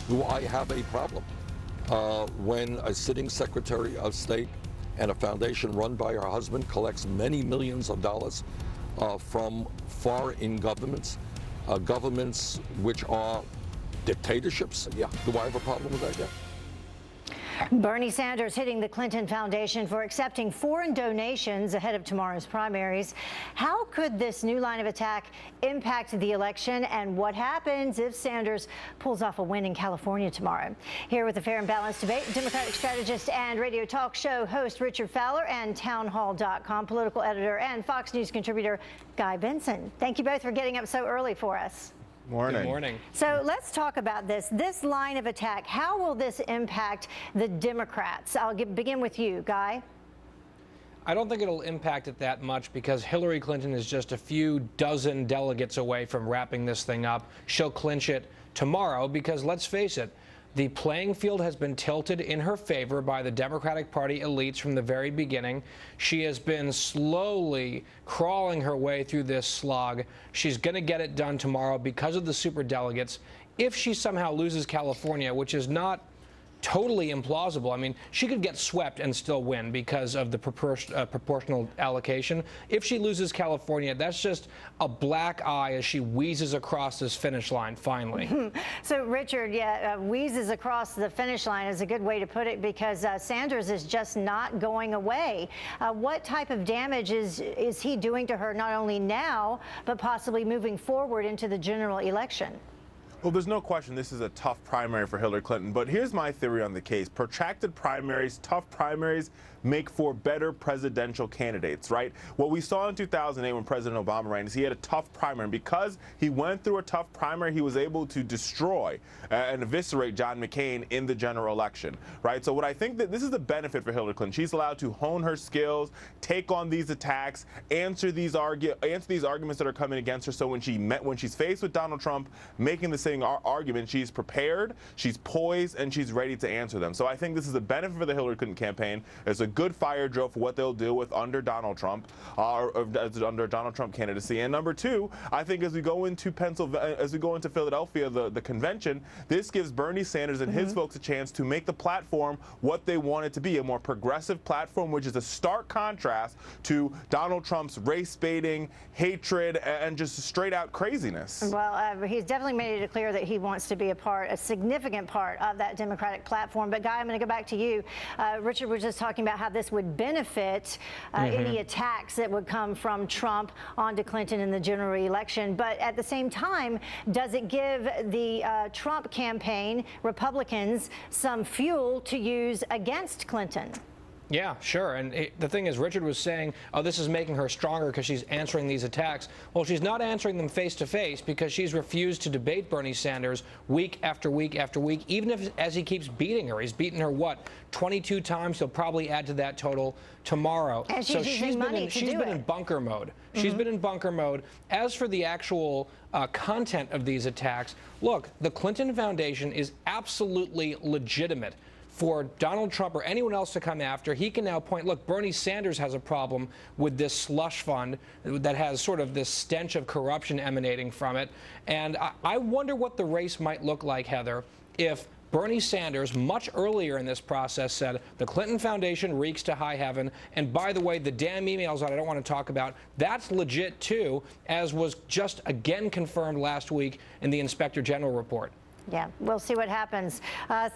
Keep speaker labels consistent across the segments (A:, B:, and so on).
A: do I have a problem when a sitting Secretary of State and a foundation run by her husband collects many millions of dollars from foreign governments, governments which are dictatorships? Yeah, do I have a problem with that? Yeah.
B: Bernie Sanders hitting the Clinton Foundation for accepting foreign donations ahead of tomorrow's primaries. How could this new line of attack impact the election, and what happens if Sanders pulls off a win in California tomorrow? Here with a fair and balanced debate, Democratic strategist and radio talk show host Richard Fowler and townhall.com political editor and Fox News contributor Guy Benson. Thank you both for getting up so early for us.
C: Morning.
D: Good morning.
B: So let's talk about this line of attack. How will this impact the Democrats? I'll begin with you, Guy.
D: I don't think it'll impact it that much because Hillary Clinton is just a few dozen delegates away from wrapping this thing up. She'll clinch it tomorrow because, let's face it, the playing field has been tilted in her favor by the Democratic Party elites from the very beginning. She has been slowly crawling her way through this slog. She's going to get it done tomorrow because of the superdelegates. If she somehow loses California, which is not totally implausible. I mean, she could get swept and still win because of the proportional allocation. If she loses California, that's just a black eye as she wheezes across this finish line, finally.
B: So, Richard, wheezes across the finish line is a good way to put it because Sanders is just not going away. What type of damage is he doing to her, not only now, but possibly moving forward into the general election?
C: Well, there's no question this is a tough primary for Hillary Clinton, but here's my theory on the case. Protracted primaries, tough primaries make for better presidential candidates, right? What we saw in 2008 when President Obama ran is he had a tough primary, and because he went through a tough primary, he was able to destroy and eviscerate John McCain in the general election, right? So what I think that this is the benefit for Hillary Clinton. She's allowed to hone her skills, take on these attacks, answer these arguments that are coming against her. So when she's faced with Donald Trump making the same argument, she's prepared, she's poised, and she's ready to answer them. So I think this is a benefit for the Hillary Clinton campaign. It's a good fire drill for what they'll do with under Donald Trump, under Donald Trump candidacy. And number two, I think as we go into Philadelphia, the convention, this gives Bernie Sanders and his folks a chance to make the platform what they want it to be, a more progressive platform, which is a stark contrast to Donald Trump's race baiting, hatred, and just straight out craziness.
B: Well, he's definitely made it clear that he wants to be a significant part of that Democratic platform. But Guy, I'm going to go back to you. Richard was just talking about how this would benefit any attacks that would come from Trump onto Clinton in the general election. But at the same time, does it give the Trump campaign, Republicans, some fuel to use against Clinton?
D: Yeah, sure. And the thing is, Richard was saying, oh, this is making her stronger because she's answering these attacks. Well, she's not answering them face to face because she's refused to debate Bernie Sanders week after week after week, even as he keeps beating her. He's beaten her, what, 22 times? He'll probably add to that total tomorrow.
B: And she's been in
D: bunker mode. She's been in bunker mode. As for the actual content of these attacks, look, the Clinton Foundation is absolutely legitimate for Donald Trump or anyone else to come after. He can now point, look, Bernie Sanders has a problem with this slush fund that has sort of this stench of corruption emanating from it. And I wonder what the race might look like, Heather, if Bernie Sanders, much earlier in this process, said the Clinton Foundation reeks to high heaven. And by the way, the damn emails that I don't want to talk about, that's legit too, as was just again confirmed last week in the Inspector General report.
B: Yeah, we'll see what happens.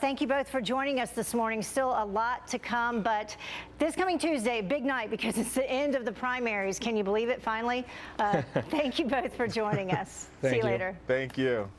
B: Thank you both for joining us this morning. Still a lot to come, but this coming Tuesday, big night because it's the end of the primaries. Can you believe it, finally? Thank you both for joining us. See you later.
C: Thank you.